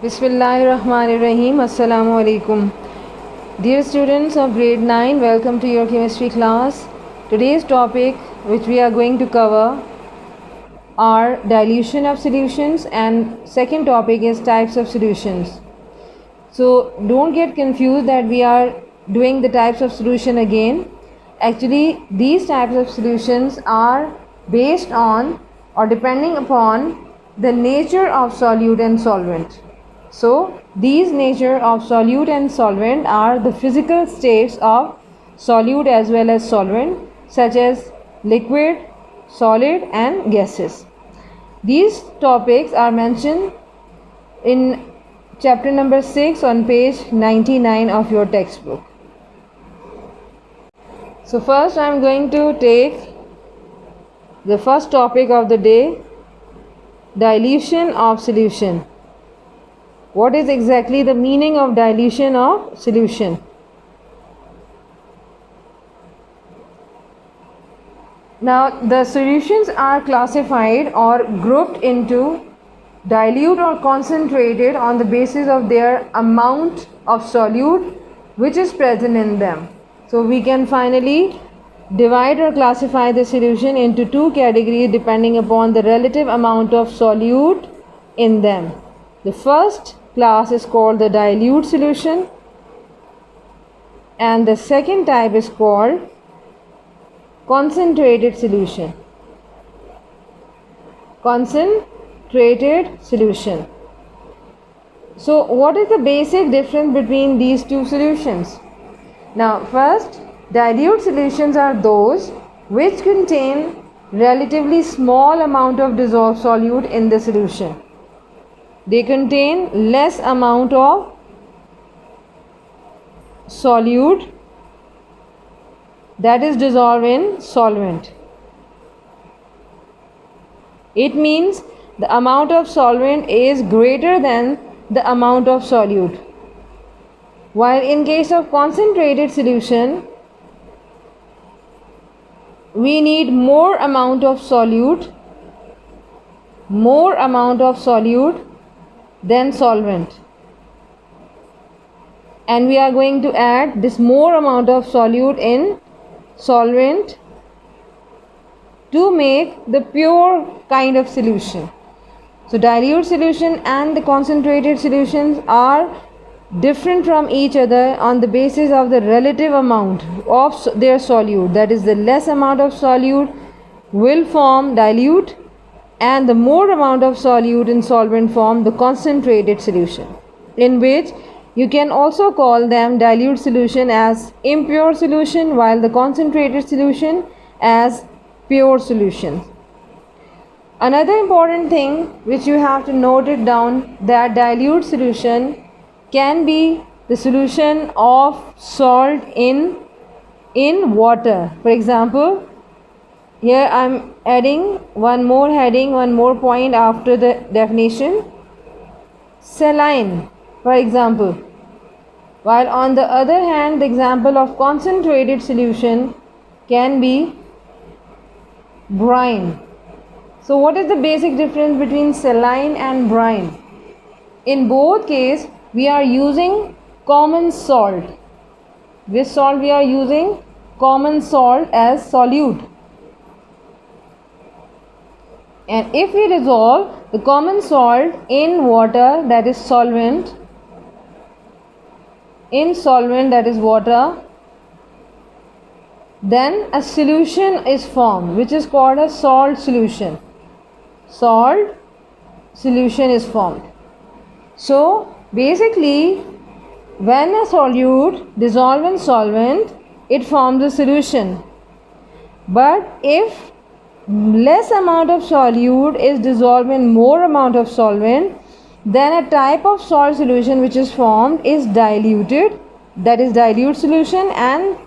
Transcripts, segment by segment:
Bismillahirrahmanirrahim. Assalamu alaikum. Dear students of grade 9, welcome to your chemistry class. Today's topic, which we are going to cover, are dilution of solutions, and second topic is types of solutions. So don't get confused that we are doing the types of solution again. Actually, these types of solutions are based on or depending upon the nature of solute and solvent. So these nature of solute and solvent are the physical states of solute as well as solvent, such as liquid, solid and gases. These topics are mentioned in chapter number 6 on page 99 of your textbook. So first I am going to take the first topic of the day, dilution of solution. What is exactly the meaning of dilution of solution? Now the solutions are classified or grouped into dilute or concentrated on the basis of their amount of solute which is present in them. So we can finally divide or classify the solution into two categories depending upon the relative amount of solute in them. The first class is called the dilute solution and the second type is called concentrated solution. Concentrated solution. So what is the basic difference between these two solutions? Now first, dilute solutions are those which contain relatively small amount of dissolved solute in the solution. They contain less amount of solute that is dissolved in solvent. It means the amount of solvent is greater than the amount of solute. While in case of concentrated solution, we need more amount of solute than solvent, and we are going to add this more amount of solute in solvent to make the pure kind of solution. So dilute solution and the concentrated solutions are different from each other on the basis of the relative amount of their solute. That is, the less amount of solute will form dilute and the more amount of solute in solvent form the concentrated solution, in which you can also call them dilute solution as impure solution while the concentrated solution as pure solution. Another important thing which you have to note it down, that dilute solution can be the solution of salt in water. For example, here I am adding one more heading, one more point after the definition, saline, for example. While on the other hand, the example of concentrated solution can be brine. So what is the basic difference between saline and brine? In both cases, we are using common salt. With salt we are using common salt as solute. And if we dissolve the common salt in water, that is solvent, in solvent, that is water, then a solution is formed which is called a salt solution. Salt solution is formed. So basically, when a solute dissolves in solvent, it forms a solution. But if less amount of solute is dissolved in more amount of solvent, then a type of salt solution which is formed is diluted, that is dilute solution, and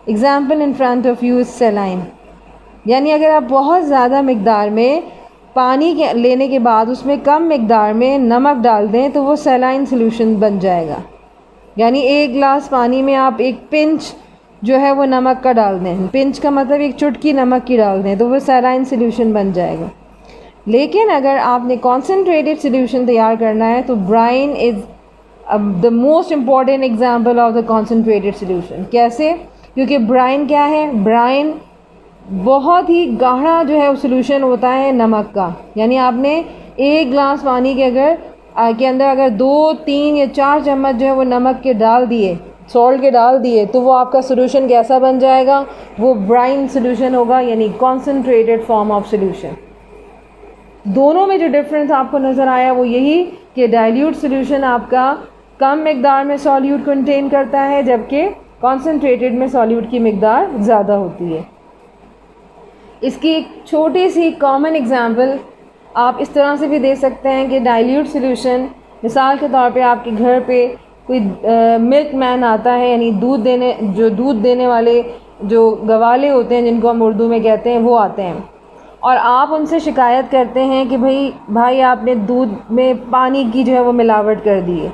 example in front of you is saline. यानी अगर आप बहुत ज़्यादा मिकदार में पानी के लेने के बाद उसमें कम मिकदार में नमक डाल दें तो वो सलाइन सॉल्यूशन बन जाएगा. यानी एक गिलास पानी में आप एक पिंच जो है वो नमक का डाल दें, पिंच का मतलब एक चुटकी नमक की डाल दें तो वो सलाइन सॉल्यूशन बन जाएगा. लेकिन अगर आपने कॉन्सेंट्रेटेड सोल्यूशन तैयार करना है तो brine is the most important example of the concentrated solution. कैसे? क्योंकि ब्राइन क्या है? ब्राइन बहुत ही गाढ़ा जो है वो सोल्यूशन होता है नमक का। यानी आपने एक गिलास पानी के अंदर अगर 2, 3 या 4 चम्मच जो है वो नमक के डाल दिए, सॉल्ट के डाल दिए, तो वो आपका सोल्यूशन कैसा बन जाएगा? वो ब्राइन सोल्यूशन होगा, यानी कॉन्सेंट्रेटेड फॉर्म ऑफ सोल्यूशन। दोनों में जो डिफरेंस आपको नज़र आया वो यही कि डाइल्यूट सोल्यूशन आपका कम मिकदार में सॉल्यूट कंटेन करता है, जबकि कॉन्सेंट्रेटेड में सॉल्यूट की मिकदार ज़्यादा होती है। इसकी एक छोटी सी कॉमन एग्जांपल आप इस तरह से भी दे सकते हैं कि डाइल्यूट सोल्यूशन, मिसाल के तौर पे आपके घर पे कोई मिल्क मैन आता है, यानी दूध देने वाले जो गवाले होते हैं जिनको हम उर्दू में कहते हैं, वो आते हैं और आप उनसे शिकायत करते हैं कि भाई आपने दूध में पानी की जो है वो मिलावट कर दी है।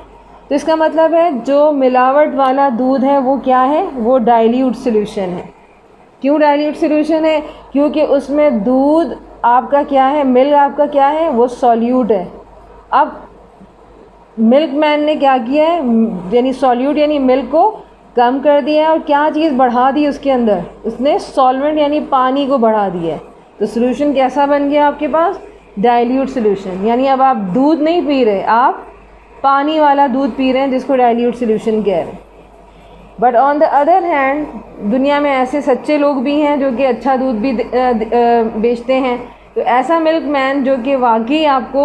तो इसका मतलब है जो मिलावट वाला दूध है वो क्या है? वो डाइल्यूट सोल्यूशन है। क्यों डाइल्यूट सोल्यूशन है? क्योंकि उसमें दूध आपका क्या है, मिल्क आपका क्या है, वो सॉल्यूट है। अब मिल्क मैन ने क्या किया है, यानी सॉल्यूट यानी मिल्क को कम कर दिया है और क्या चीज़ बढ़ा दी उसके अंदर, उसने सॉल्वेंट यानी पानी को बढ़ा दिया है। तो सोल्यूशन कैसा बन गया आपके पास? Dilute solution. यानी अब आप दूध नहीं पी रहे, आप पानी वाला दूध पी रहे हैं, जिसको डाइल्यूट सोल्यूशन कह रहे हैं। But on the other hand दुनिया में ऐसे सच्चे लोग भी हैं जो कि अच्छा दूध भी बेचते हैं। तो ऐसा मिल्क मैन जो कि वाकई आपको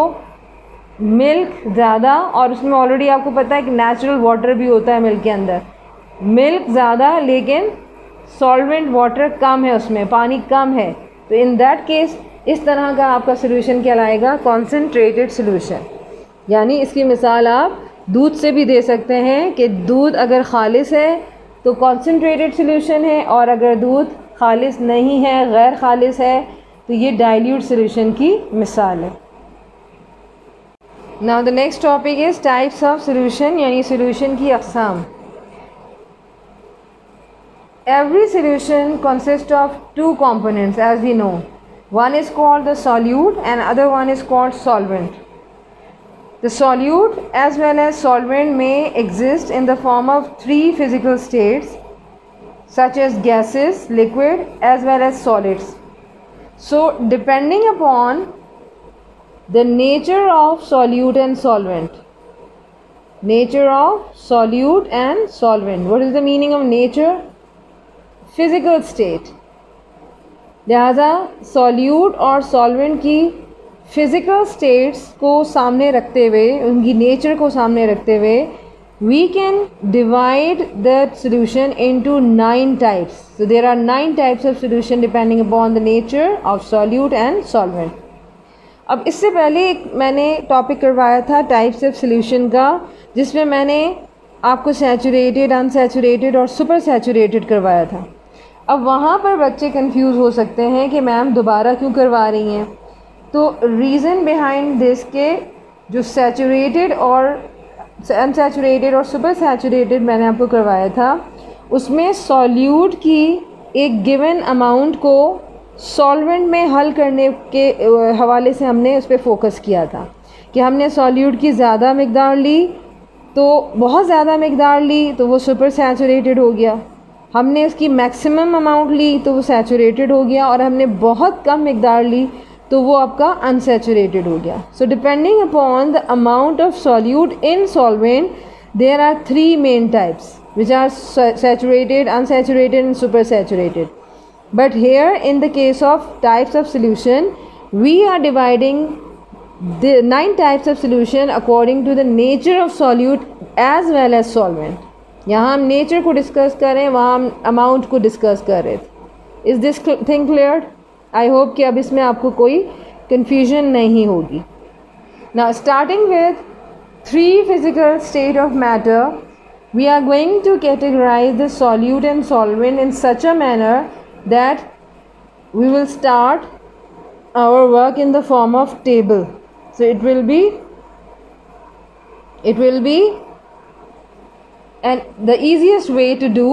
मिल्क ज़्यादा, और उसमें ऑलरेडी आपको पता है कि नेचुरल वाटर भी होता है मिल्क के अंदर, मिल्क ज़्यादा लेकिन सॉल्वेंट वाटर कम है, उसमें पानी कम है, तो इन दैट केस इस तरह का आपका सोल्यूशन कहलाएगा कॉन्सेंट्रेटेड सोल्यूशन। यानी इसकी मिसाल आप दूध से भी दे सकते हैं कि दूध अगर खालिस है तो कॉन्सेंट्रेटेड सोल्यूशन है, और अगर दूध खालिस नहीं है, गैर खालिस है, तो ये डाइल्यूट सोल्यूशन की मिसाल है। Now the next topic is types of solution, यानी सोल्यूशन की अक़साम। Every solution consists of 2 components, as we know. One is called the solute and other one is called solvent. The solute as well as solvent may exist in the form of 3 physical states, such as gases, liquid as well as solids. So depending upon the nature of solute and solvent, what is the meaning of nature? Physical state. लिहाजा solute और solvent की physical states को सामने रखते हुए, उनकी nature को सामने रखते हुए, we can divide the solution into 9 types. So there are 9 types of solution depending upon the nature of solute and solvent. अब इससे पहले मैंने टॉपिक करवाया था टाइप्स ऑफ सोल्यूशन का, जिसमें मैंने आपको सैचुरेटेड, अनसैचुरेटेड और सुपर सैचुरेटेड करवाया था। अब वहाँ पर बच्चे कंफ्यूज हो सकते हैं कि मैम दोबारा क्यों करवा रही हैं। तो रीज़न बिहाइंड दिस के जो सैचुरेटेड और अनसैचुरेटेड और सुपर सैचुरेटेड मैंने आपको करवाया था, उसमें सॉल्यूट की एक गिवन अमाउंट को सॉल्वेंट में हल करने के हवाले से हमने उस पर फोकस किया था कि हमने सॉल्यूट की ज़्यादा मिकदार ली, तो बहुत ज़्यादा मिकदार ली तो वो सुपर सैचुरेटेड हो गया, हमने उसकी मैक्सिमम अमाउंट ली तो वो सैचुरेटेड हो गया, और हमने बहुत कम मिकदार ली तो वो आपका अनसैचुरेटेड हो गया। So depending upon the amount of solute in solvent there are 3 main types which are saturated, unsaturated and supersaturated. But here in the case of types of solution, we are dividing the 9 types of solution according to the nature of solute as well as solvent. यहाँ हम nature को discuss कर रहे हैं, वहाँ हम amount को discuss कर रहे थे। Is this thing clear? I hope कि अब इसमें आपको कोई कन्फ्यूजन नहीं होगी। Now starting with 3 physical state of matter, we are going to categorize the solute and solvent in such a manner that we will start our work in the form of table. So it will be and the easiest way to do,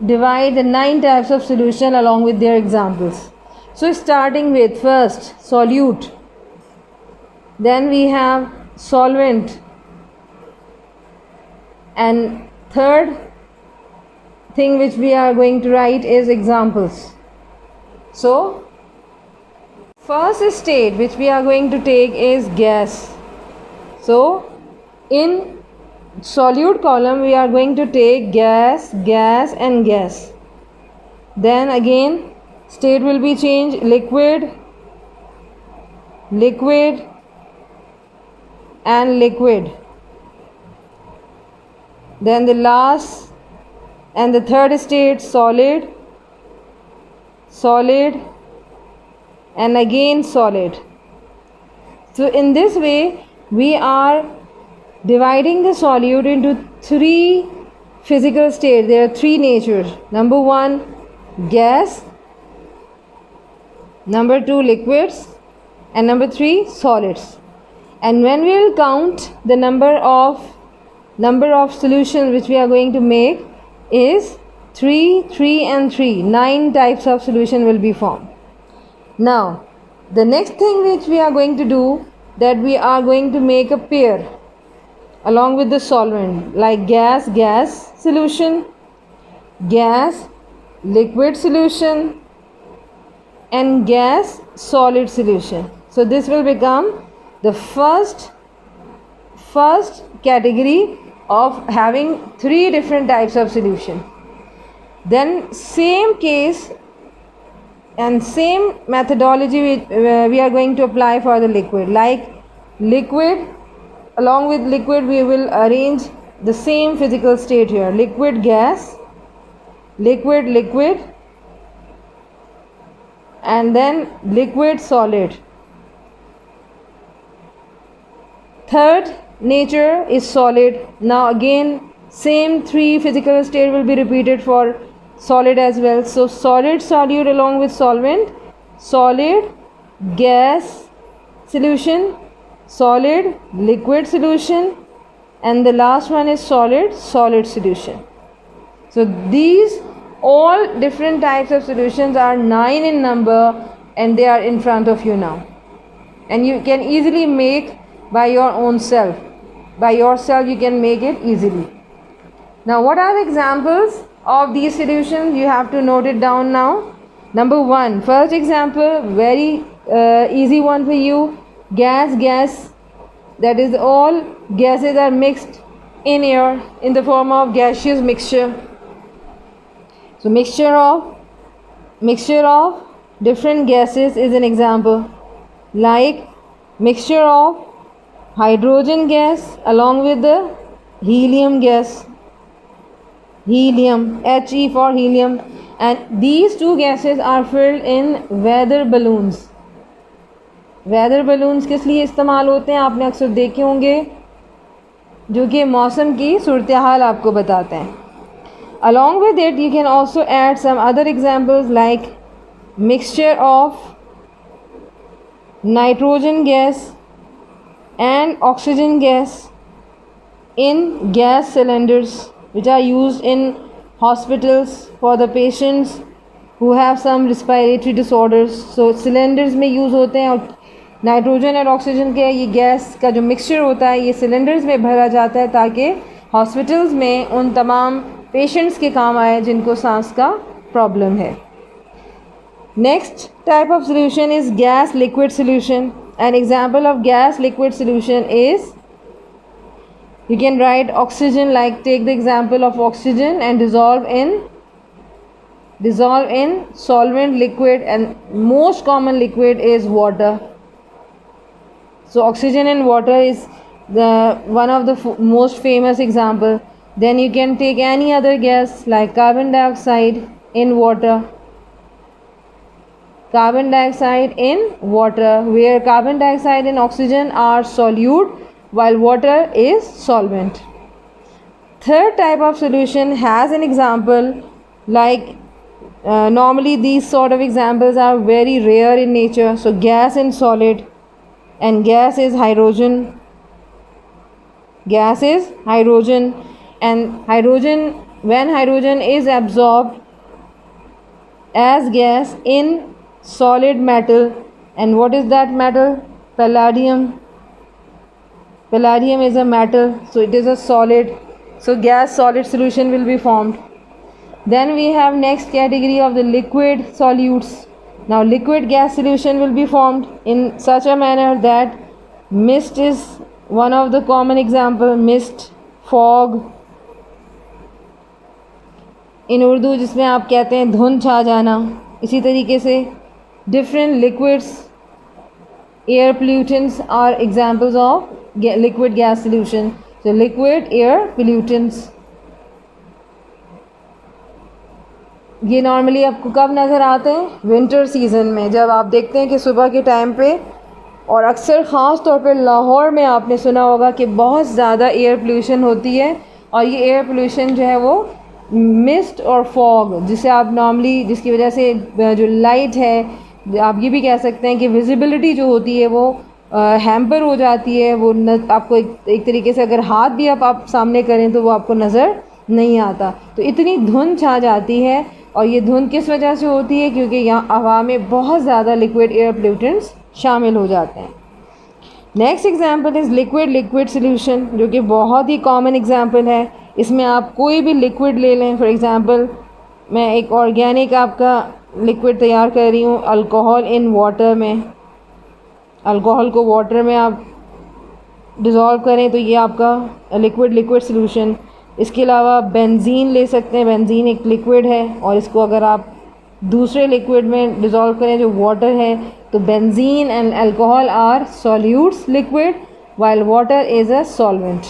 divide the 9 types of solution along with their examples. So starting with first solute, then we have solvent, and third thing which we are going to write is examples. So first state which we are going to take is gas. So in solute column we are going to take gas, gas and gas. Then again state will be changed, liquid, liquid and liquid. Then the last and the third state, solid, solid and again solid. So in this way we are dividing the solute into three physical states. There are three natures. Number one, gas. Number two, liquids. And number three, solids. And when we will count the number of solutions which we are going to make is 3, 3 and 3. 9 types of solution will be formed. Now, the next thing which we are going to do, that we are going to make a pair along with the solvent, like gas, gas solution, gas, liquid solution and gas, solid solution. So this will become the first category of having three different types of solution. Then same case and same methodology we are going to apply for the liquid. Like liquid, along with liquid we will arrange the same physical state here. Liquid gas, liquid liquid and then liquid solid. Third nature is solid. Now again same three physical state will be repeated for solid as well. So solid solute along with solvent, solid gas solution, solid liquid solution and the last one is solid solid solution. So these all different types of solutions are 9 in number and they are in front of you now, and you can easily make by your own self. By yourself you can make it easily. Now what are the examples of these solutions? You have to note it down now. Number one, first example, very easy one for you. Gas, gas, that is all gases are mixed in air in the form of gaseous mixture. So mixture of different gases is an example, like mixture of hydrogen gas along with the helium gas, helium, He for helium, and these two gases are filled in weather balloons. Weather balloons किस लिए इस्तेमाल होते हैं आपने अक्सर देखे होंगे, जो कि मौसम की सूरत हाल आपको बताते हैं. Along with it you can also add some other examples like mixture of nitrogen gas and oxygen gas in gas cylinders which are used in hospitals for the patients who have some respiratory disorders. So cylinders में use होते हैं और nitrogen और oxygen के ये gas का जो mixture होता है ये सिलेंडर्स में भरा जाता है ताकि हॉस्पिटल्स में उन तमाम पेशेंट्स के काम आए जिनको सांस का प्रॉब्लम है. Next type of solution is gas liquid solution. An example of gas liquid solution is you can write oxygen, like take the example of oxygen and dissolve in solvent liquid, and most common liquid is water. So oxygen and water is the one of the most famous example. Then you can take any other gas like carbon dioxide in water, where carbon dioxide and oxygen are solute while water is solvent. Third type of solution has an example, like normally these sort of examples are very rare in nature. So gas and solid, and gas is hydrogen, and hydrogen, when hydrogen is absorbed as gas in solid metal. And what is that metal? Palladium. Palladium is a metal, so it is a solid. So gas solid solution will be formed. Then we have next category of the liquid solutes. Now liquid gas solution will be formed in such a manner that mist is one of the common example. Mist, fog, इन उर्दू जिसमें आप कहते हैं धुंध छा जाना. इसी तरीके से different liquids, air pollutants are examples of liquid gas solution. So liquid air pollutants, ये नॉर्मली आपको कब नज़र आते हैं? विंटर सीज़न में, जब आप देखते हैं कि सुबह के टाइम पे, और अक्सर ख़ास तौर पे लाहौर में आपने सुना होगा कि बहुत ज़्यादा एयर पोल्यूशन होती है. और ये एयर पोल्यूशन जो है वो मिस्ट और फॉग, जिसे आप नॉर्मली, जिसकी वजह से जो लाइट है, आप ये भी कह सकते हैं कि विजिबिलिटी जो होती है वो हैम्पर हो जाती है. वो आपको एक तरीके से अगर हाथ भी आप सामने करें तो वो आपको नज़र नहीं आता. तो इतनी धुंध छा जाती है. और ये धुंध किस वजह से होती है? क्योंकि यहाँ हवा में बहुत ज़्यादा लिक्विड एयर पोल्यूटेंट्स शामिल हो जाते हैं. Next example is liquid liquid solution, जो कि बहुत ही कॉमन एग्जांपल है. इसमें आप कोई भी लिक्विड ले लें. फॉर एग्जांपल मैं एक ऑर्गेनिक आपका लिक्विड तैयार कर रही हूँ अल्कोहल इन वाटर में. अल्कोहल को वाटर में आप डिज़ोल्व करें तो ये आपका लिक्विड लिक्विड सॉल्यूशन. इसके अलावा बेंजीन ले सकते हैं. बेंजीन एक लिक्विड है, और इसको अगर आप दूसरे लिक्विड में डिज़ोल्व करें जो वाटर है, तो benzene and alcohol are solutes liquid, while water is a solvent.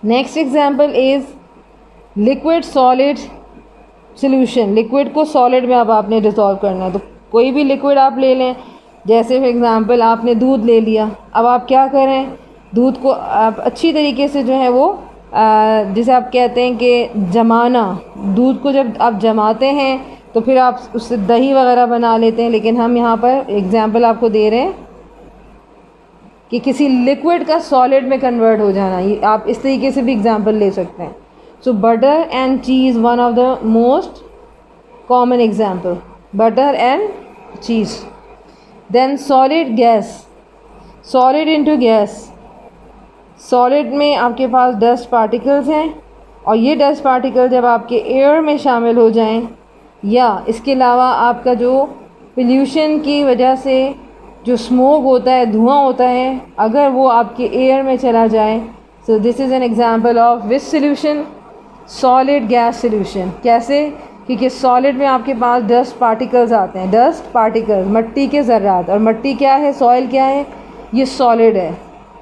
Next example is liquid solid solution. Liquid को सॉलिड में अब आपने डिज़ोल्व करना है. तो कोई भी लिक्विड आप ले लें, जैसे फॉर एग्जांपल आपने दूध ले लिया. अब आप क्या करें? दूध को आप अच्छी तरीके से जो है वो जिसे आप कहते हैं कि जमाना, दूध को जब आप जमाते हैं तो फिर आप उससे दही वगैरह बना लेते हैं. लेकिन हम यहाँ पर एग्जांपल आपको दे रहे हैं कि किसी लिक्विड का सॉलिड में कन्वर्ट हो जाना. ये आप इस तरीके से भी एग्जांपल ले सकते हैं. So butter and cheese, one of the most common example, butter and cheese. Then solid gas, solid into gas. Solid में आपके पास डस्ट पार्टिकल्स हैं, और ये डस्ट पार्टिकल जब आपके एयर में शामिल हो जाएं, या इसके अलावा आपका जो पोल्यूशन की वजह से जो स्मोक होता है, धुआं होता है, अगर वो आपके एयर में चला जाए, so this is an example of which solution? Solid gas solution. कैसे? क्योंकि सॉलिड में आपके पास डस्ट पार्टिकल्स आते हैं. डस्ट पार्टिकल्स, मिट्टी के ज़र्रात. और मिट्टी क्या है? सॉइल क्या है? ये सॉलिड है.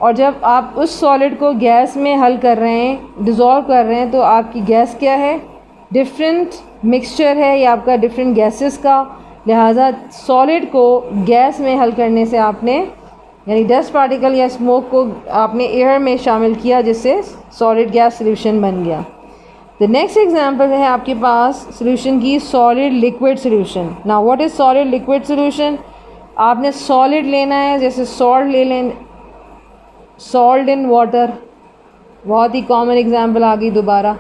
और जब आप उस सॉलिड को गैस में हल कर रहे हैं, डिज़ोल्व कर रहे हैं, तो आपकी गैस क्या है? डिफरेंट मिक्सचर है, या आपका डिफरेंट गैसेस का. लिहाजा सॉलिड को गैस में हल करने से आपने, यानी डस्ट पार्टिकल या स्मोक को आपने एयर में शामिल किया, जिससे सॉलिड गैस सॉल्यूशन बन गया. द नेक्स्ट एग्जांपल है आपके पास सॉल्यूशन की solid liquid solution. Now what is solid liquid solution? आपने सॉलिड लेना है, जैसे सॉल्ट ले लें, सॉल्ट इन वाटर, बहुत ही कॉमन एग्जांपल आ गई दोबारा.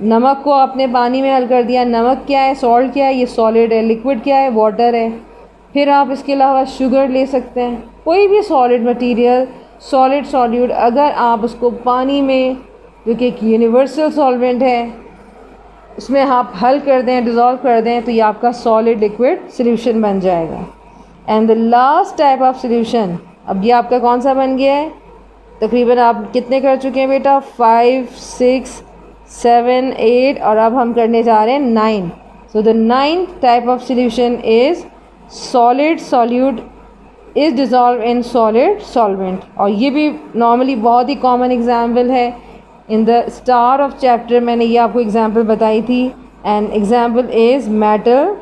नमक को आपने पानी में हल कर दिया. नमक क्या है? सॉल्ट क्या है? ये सॉलिड है. लिक्विड क्या है? वाटर है. फिर आप इसके अलावा शुगर ले सकते हैं. कोई भी सॉलिड मटेरियल, सॉलिड सॉल्यूट, अगर आप उसको पानी में, जो कि एक यूनिवर्सल सॉल्वेंट है, उसमें आप हल कर दें, डिज़ोल्व कर दें, तो ये आपका सॉलिड लिक्विड सॉल्यूशन बन जाएगा. And the last type of solution, अब ये आपका कौन सा बन गया है? तकरीबन आप कितने कर चुके हैं बेटा? 5, 6, 7, 8, और अब हम करने जा रहे हैं 9. So the 9th type of solution is solid solute is dissolve in solid solvent. और ये भी नॉर्मली बहुत ही कॉमन एग्जाम्पल है. In the star of chapter मैंने ये आपको एग्जाम्पल बताई थी. And example is metal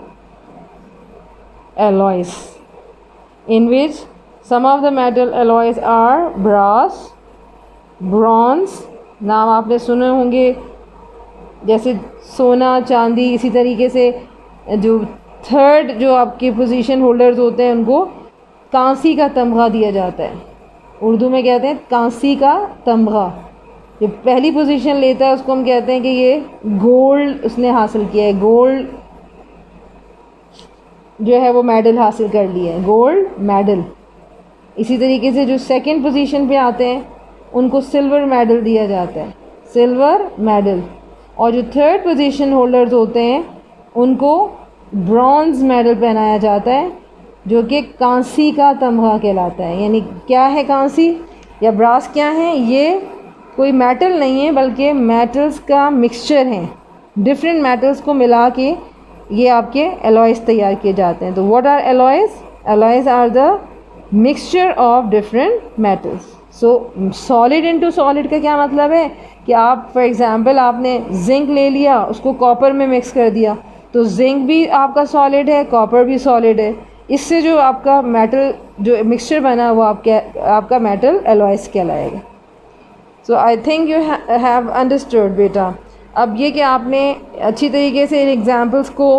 alloys, in which some of the metal alloys are brass, bronze, नाम आपने सुने होंगे, जैसे सोना, चांदी. इसी तरीके से जो थर्ड जो आपके पोजीशन होल्डर्स होते हैं उनको कांसी का तमगा दिया जाता है. उर्दू में कहते हैं कांसी का तमगा. जो पहली पोजीशन लेता है उसको हम कहते हैं कि ये गोल्ड उसने हासिल किया है. गोल्ड जो है वो मेडल हासिल कर लिए हैं, गोल्ड मेडल। इसी तरीके से जो सेकंड पोजीशन पे आते हैं उनको सिल्वर मेडल दिया जाता है, सिल्वर मेडल। और जो थर्ड पोजीशन होल्डर्स होते हैं उनको ब्रॉन्ज मेडल पहनाया जाता है, जो कि कांसी का तमगा कहलाता है। यानी क्या है कांसी या ब्रास क्या है? ये कोई मेटल नहीं है बल्कि मेटल्स का मिक्सचर है। डिफरेंट मेटल्स को मिला के ये आपके एलॉयज़ तैयार किए जाते हैं। तो what are alloys? Alloys are the mixture of different metals. So solid into solid का क्या मतलब है कि आप फॉर एग्जांपल आपने जिंक ले लिया, उसको कॉपर में मिक्स कर दिया, तो जिंक भी आपका सॉलिड है, कॉपर भी सॉलिड है। इससे जो आपका मेटल जो मिक्सचर बना वो आपका मेटल एलॉयज़ कहलाएगा। So I think you have understood बेटा। अब ये कि आपने अच्छी तरीके से इन एग्जांपल्स को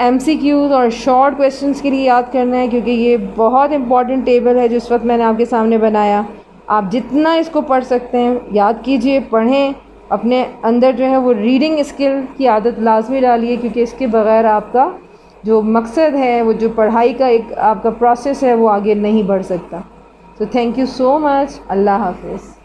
MCQs और शॉर्ट क्वेश्चंस के लिए याद करना है, क्योंकि ये बहुत इंपॉर्टेंट टेबल है जो इस वक्त मैंने आपके सामने बनाया। आप जितना इसको पढ़ सकते हैं याद कीजिए, पढ़ें, अपने अंदर जो है वो रीडिंग स्किल की आदत लाजमी डालिए, क्योंकि इसके बग़ैर आपका जो मकसद है, वो जो पढ़ाई का एक आपका प्रोसेस है, वो आगे नहीं बढ़ सकता। So thank you so much. अल्लाह हाफ़िज़।